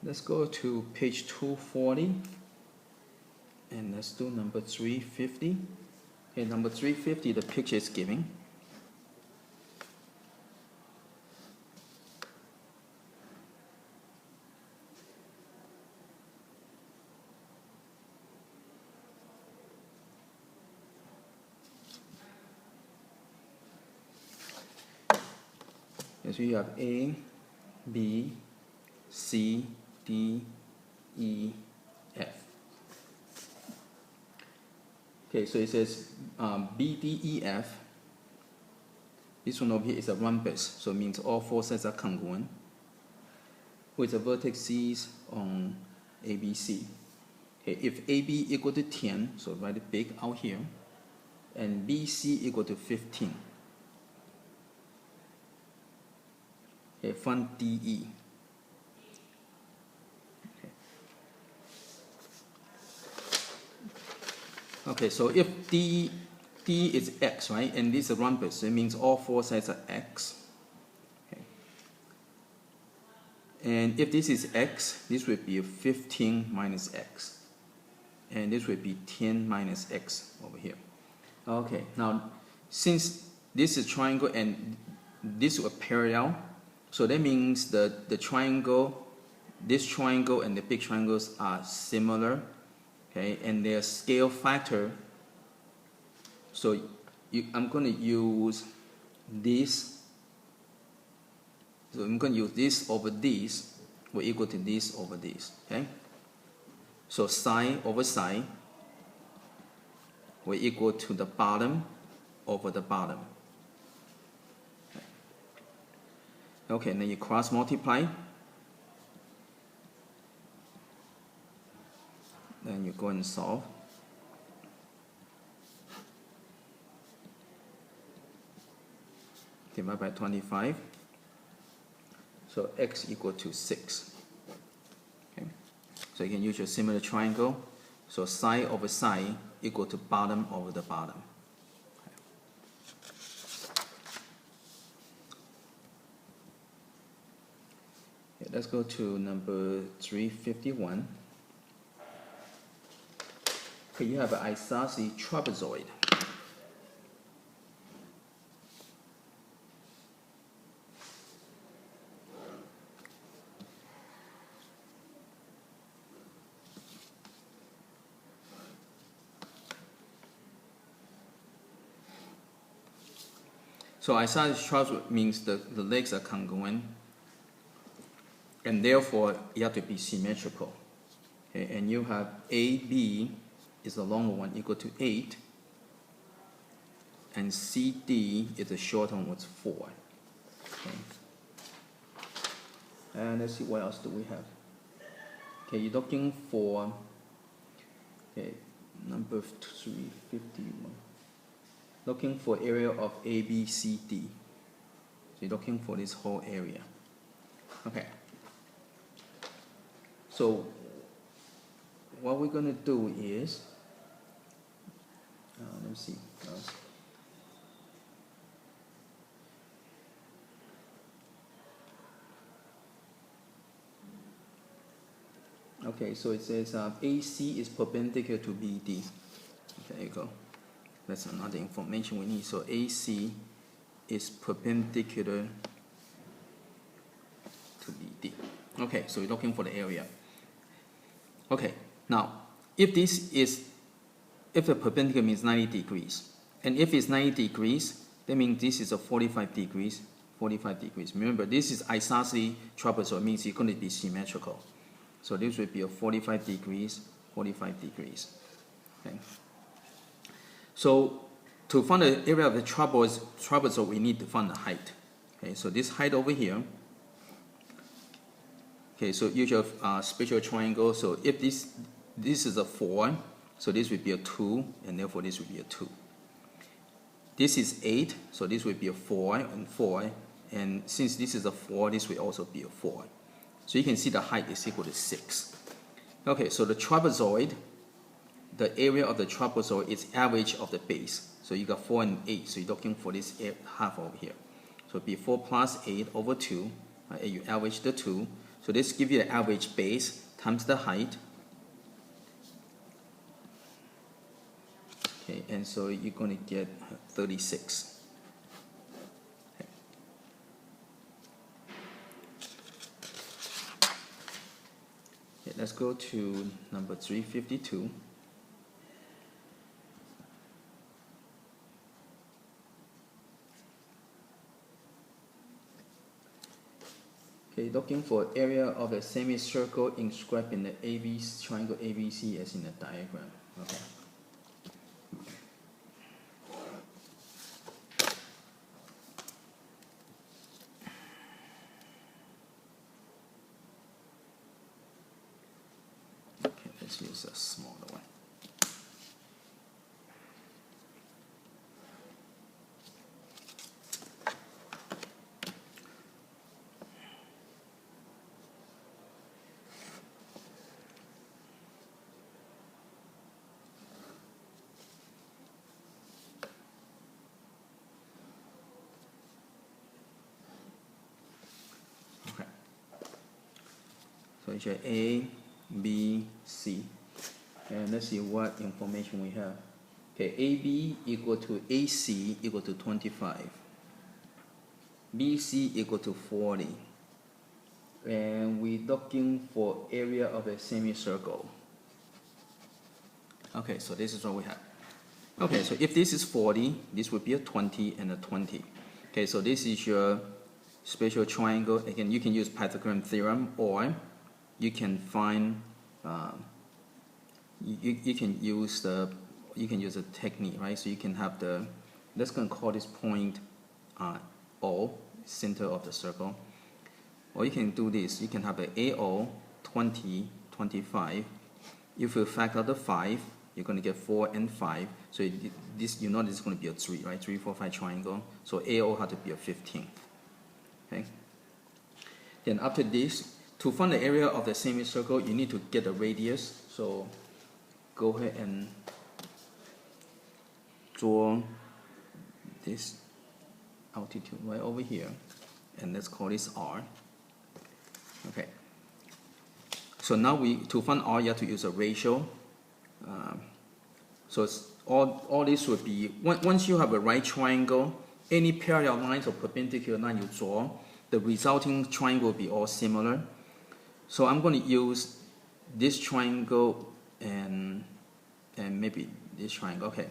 Let's go to page 240 and let's do number 350. Okay, number 350, the picture is giving. So you have A, B, C, D, E, F. Okay, so it says B, D, E, F. This one over here is a rhombus, so it means all four sides are congruent with the vertices on ABC. Okay, if AB equal to 10, so write it big out here, and BC equal to 15. Okay, find DE. Okay, so if D is X, right, and this is a rhombus, so it means all four sides are X. Okay. And if this is X, this would be 15 minus X. And this would be 10 minus X over here. Okay, now since this is triangle and this are parallel, so that means that the triangle, this triangle and the big triangles are similar. Okay, and their scale factor, so I'm going to use this, so I'm going to use this over this will equal to this over this. Okay, so side over side will equal to the bottom over the bottom. Okay, and then you cross multiply. Then you go and solve. Divide by 25. So x equal to 6. Okay. So you can use your similar triangle. So side over side equal to bottom over the bottom. Okay, let's go to number 351. Okay, you have an Saucy Trapezoid. So Saucy Trapezoid means the legs are congruent, and therefore you have to be symmetrical. Okay, and you have AB is the longer one equal to 8, and CD is the shorter one with 4. Okay. And let's see what else do we have. Okay, you're looking for number 351. Looking for area of ABCD. So you're looking for this whole area. Okay. So what we're going to do is, let me see. Okay, so it says AC is perpendicular to BD. Okay, there you go. That's another information we need. So AC is perpendicular to BD. Okay, so you're looking for the area. Okay, now if the perpendicular means 90 degrees, and if it's 90 degrees, that means this is a 45 degrees, 45 degrees. Remember, this is Saucy Trapezoid, means it's going to be symmetrical. So this would be a 45 degrees, 45 degrees. Okay. So to find the area of the trapezoid, we need to find the height. Okay, so this height over here. Okay, so use your special triangle. So if this is a 4, so this would be a 2, and therefore this would be a 2. This is 8, so this would be a 4 and 4, and since this is a 4, this will also be a 4. So you can see the height is equal to 6. Okay, so the trapezoid, the area of the trapezoid is average of the base. So you got 4 and 8, so you're looking for this half over here. So it'd be 4 plus 8 over 2, you average the 2. So So this gives you the average base times the height. Okay, and so you're going to get 36. Okay, let's go to number 352. Okay, looking for area of a semicircle inscribed in the ABC triangle ABC as in the diagram. Okay. Okay, let's use a smaller one. So it's A, B, C. And let's see what information we have. Okay, AB equal to AC equal to 25. BC equal to 40. And we're looking for area of a semicircle. Okay, so this is what we have. Okay, so if this is 40, this would be a 20 and a 20. Okay, so this is your special triangle. Again, you can use Pythagorean theorem, or you can find you can use a technique, right? So you can have the, let's go and call this point O, center of the circle. Or you can do this. You can have a AO 20, 25. If you factor the 5, you're going to get 4 and 5. So this, you know, this is going to be a 3, right? 3, 4, 5 triangle. So AO had to be a 15. Okay. Then after this, to find the area of the semicircle, you need to get the radius. So go ahead and draw this altitude right over here, and let's call this R. Okay. So now to find R, you have to use a ratio. So it's all this would be, once you have a right triangle, any parallel lines or perpendicular line you draw, the resulting triangle will be all similar. So I'm going to use this triangle and maybe this triangle. Okay.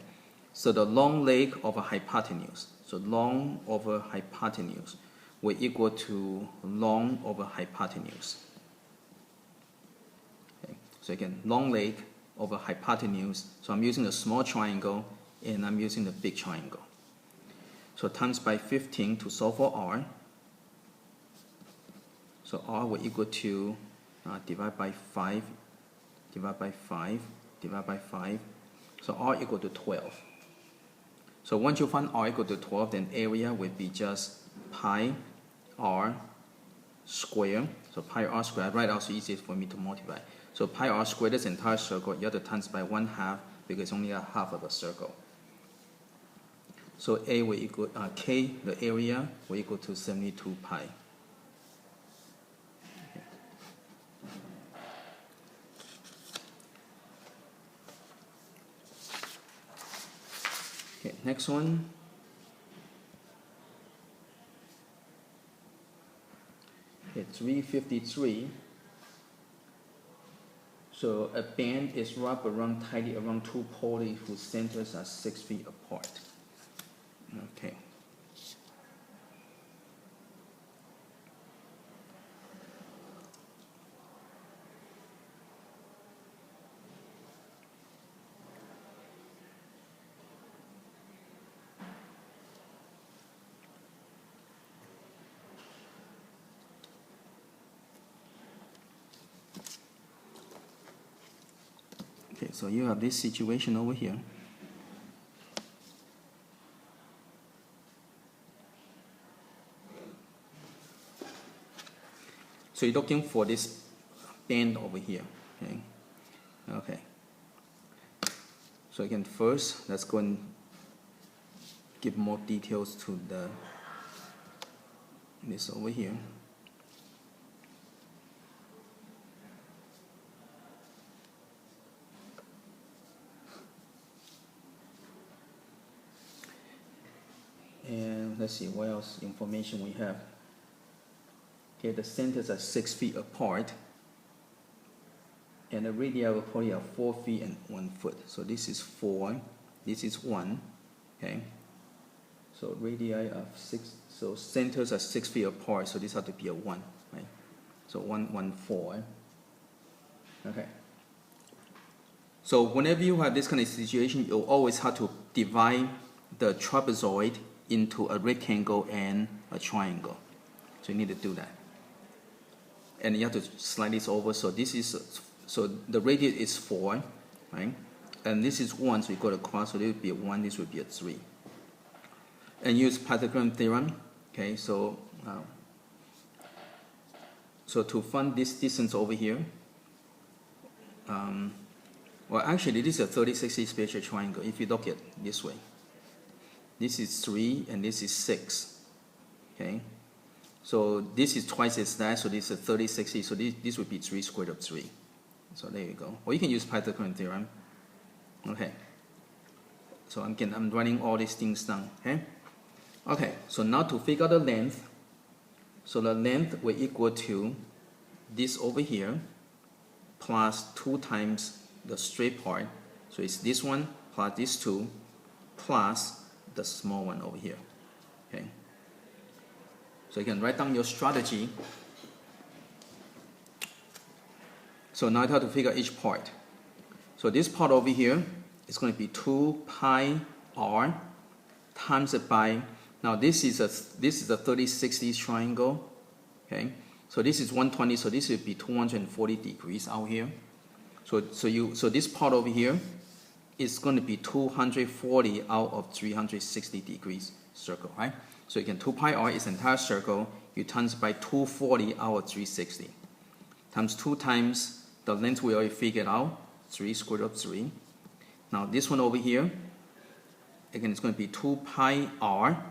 So the long leg over hypotenuse. So long over hypotenuse will equal to long over hypotenuse. Okay. So again, long leg over hypotenuse. So I'm using the small triangle and I'm using the big triangle. So times by 15 to solve for R. So R will equal to divide by 5, divide by 5, divide by 5. So R equal to 12. So once you find R equal to 12, then area would be just pi R square. So pi R square, right out, so easiest for me to multiply. So pi R squared, this entire circle, you have to times by 1/2 because it's only a half of a circle. So A will equal, K, the area, will equal to 72 pi. Okay, next one. Okay, 353. So a band is wrapped around tightly around two pulleys whose centers are 6 feet apart. Okay. Okay, so you have this situation over here. So you're looking for this band over here. Okay. Okay. So again, first, let's go and give more details to this over here. let's see what else information we have. Okay, the centers are 6 feet apart, and the radii of the poly are 4 feet and 1 foot. So this is 4, this is 1. Okay, so radii of 6. So centers are 6 feet apart. So this has to be a 1, right? So 1, 1, 4. Okay. So whenever you have this kind of situation, you always have to divide the trapezoid into a rectangle and a triangle. So you need to do that. And you have to slide this over. So this is, so the radius is 4, right? And this is 1, so you go across. So this would be a 1, this would be a 3. And use Pythagorean theorem. Okay, so to find this distance over here, well, actually, this is a 30-60 spatial triangle. If you look at it this way, this is 3 and this is 6. Okay, so this is twice as that, so this is a 30-60. So this would be 3 squared of 3. So there you go. Or you can use Pythagorean theorem. Okay. So I'm writing all these things down. Okay. Okay. So now to figure out the length. So the length will equal to this over here plus 2 times the straight part. So it's this one plus this 2 plus the small one over here. Okay. So you can write down your strategy. So now you have to figure each part. So this part over here is going to be 2 pi r times it by, now this is a 30-60 triangle. Okay. So this is 120, so this would be 240 degrees out here. So this part over here is going to be 240 out of 360 degrees circle, right? So you can 2 pi r is entire circle, you times by 240 out of 360. Times 2 times the length we already figured out, 3 squared of 3. Now this one over here, again it's going to be 2 pi r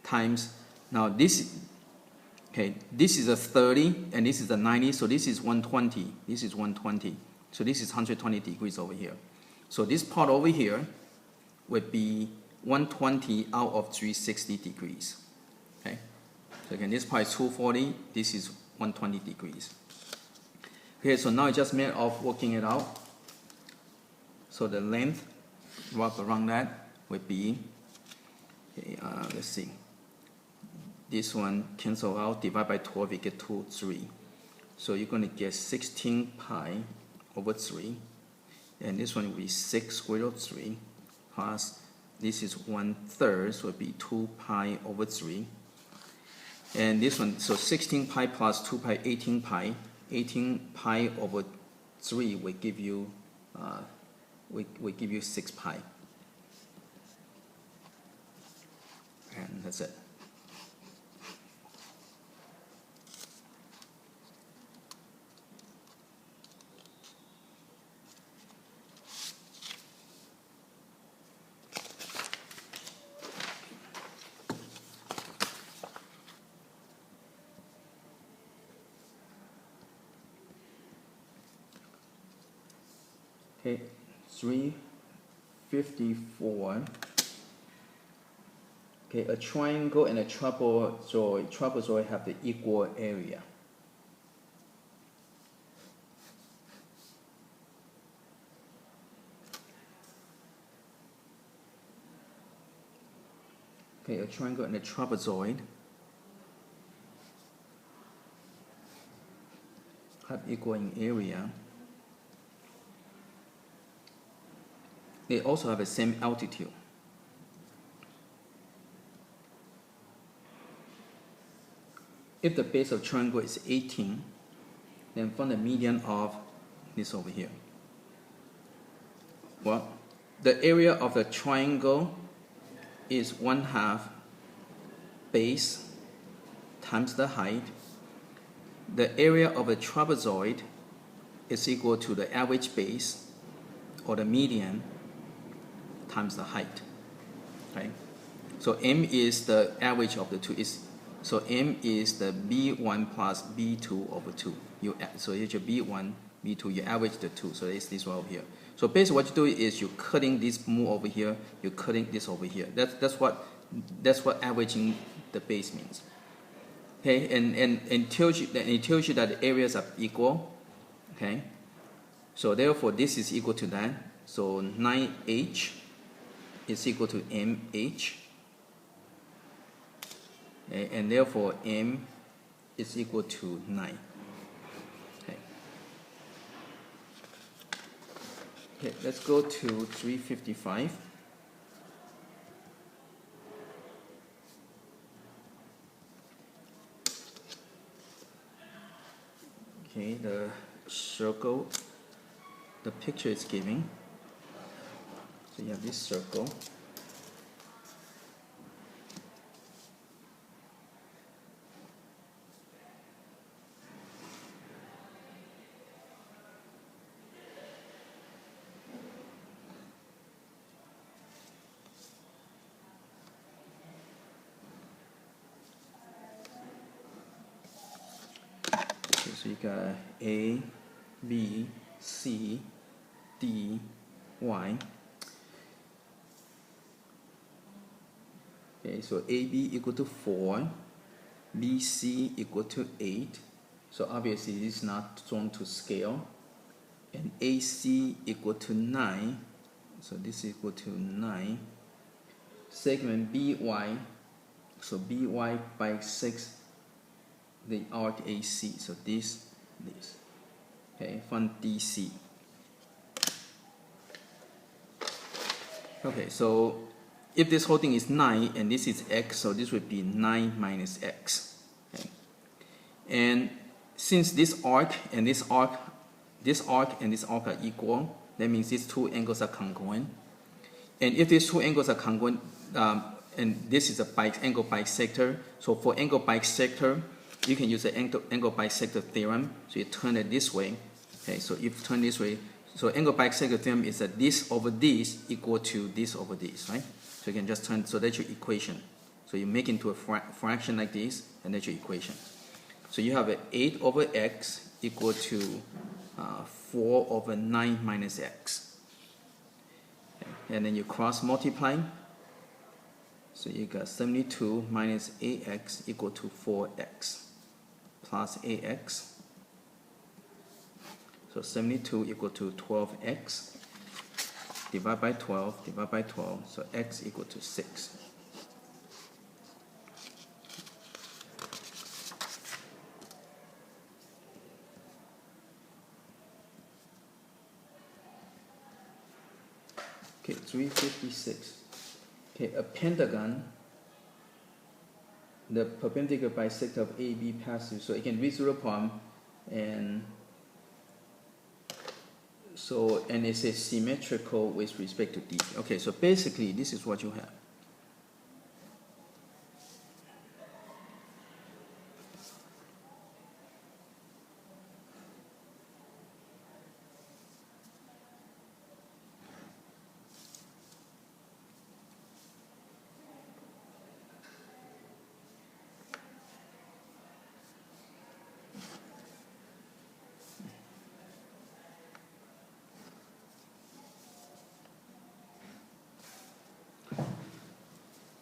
times, now this, okay, this is a 30 and this is a 90, so this is 120, this is 120. So this is 120 degrees over here. So this part over here would be 120 out of 360 degrees. Okay. So again, this part is 240, this is 120 degrees. Okay, so now it's just a matter of working it out. So the length, wrap around that, would be, okay, let's see. This one cancel out, divide by 12, you get 2, 3. So you're going to get 16 pi over 3. And this one will be 6 squared of 3 plus this is 1/3, so it would be 2 pi over 3. And this one, so 16 pi plus 2 pi, 18 pi. 18 pi over 3 will give you 6 pi. And that's it. Okay, 354. Okay, a triangle and a trapezoid have the equal area. Okay, a triangle and a trapezoid have equal in area. They also have the same altitude. If the base of triangle is 18, then find the median of this over here. Well, the area of the triangle is 1/2 base times the height. The area of a trapezoid is equal to the average base or the median times the height. Okay? So M is the average of the two. So M is the B1 plus B2 over 2. So here's your B1, B2, you average the two. So it's this one over here. So basically what you do is you're cutting this move over here, you're cutting this over here. That's what averaging the base means. Okay, and it tells you that the areas are equal. Okay, so therefore this is equal to that. So 9h is equal to mh. Okay, and therefore m is equal to 9. Okay. Okay, let's go to 355. Okay, the circle, the picture is giving. So you have this circle. So you got A, B, C, D, Y. Okay, so AB equal to 4, BC equal to 8. So obviously this is not drawn to scale. And AC equal to 9. So this is equal to 9. Segment BY, so BY bisects the arc AC, so this, okay, from DC. Okay, so if this whole thing is 9 and this is x, so this would be 9 minus x. Okay. And since this arc and this arc are equal, that means these two angles are congruent. And if these two angles are congruent, and this is a angle bisector, so for angle bisector, you can use the angle bisector theorem. So you turn it this way. Okay, so if you turn this way, so angle bisector theorem is that this over this equal to this over this, right? So you can just turn, so that's your equation. So you make into a fraction like this, and that's your equation. So you have 8 over x equal to 4 over 9 minus x. Okay. And then you cross multiply. So you got 72 minus ax equal to 4x plus ax. So 72 equal to 12x. Divide by 12, divide by 12. So x equal to 6. Okay, 356. Okay, a pentagon, the perpendicular bisector of AB passes, so it can reach the point, and so, and it's a symmetrical with respect to D. Okay, so basically this is what you have.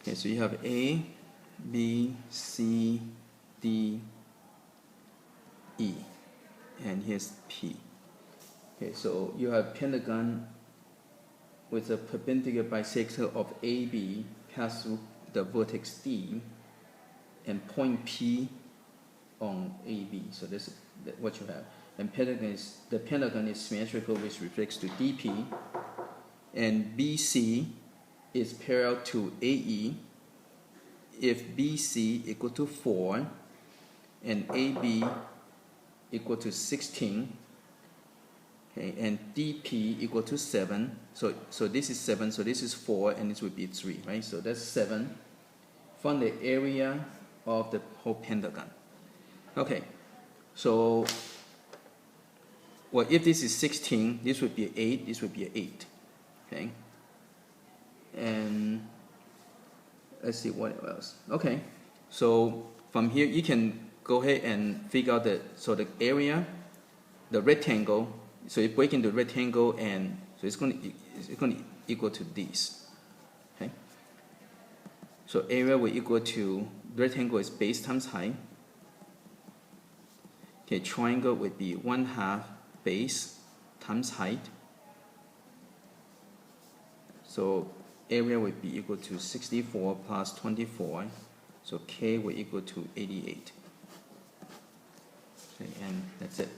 Okay, so you have A, B, C, D, E, and here's P. Okay, so you have pentagon with a perpendicular bisector of AB pass through the vertex D and point P on AB. So this is what you have. And the pentagon is symmetrical with respect to DP, and BC is parallel to AE if BC equal to 4 and AB equal to 16, okay, and DP equal to 7. So this is 7, so this is 4, and this would be 3, right? So that's 7 from the area of the whole pentagon. Okay, so well, if this is 16, this would be 8, this would be 8, okay? And let's see what else. Okay, so from here you can go ahead and figure out the area, the rectangle. So you break into rectangle, and so it's going to equal to this. Okay. So area will equal to rectangle is base times height. Okay, triangle would be 1/2 base times height. So area would be equal to 64 plus 24. So K will equal to 88. Okay, and that's it.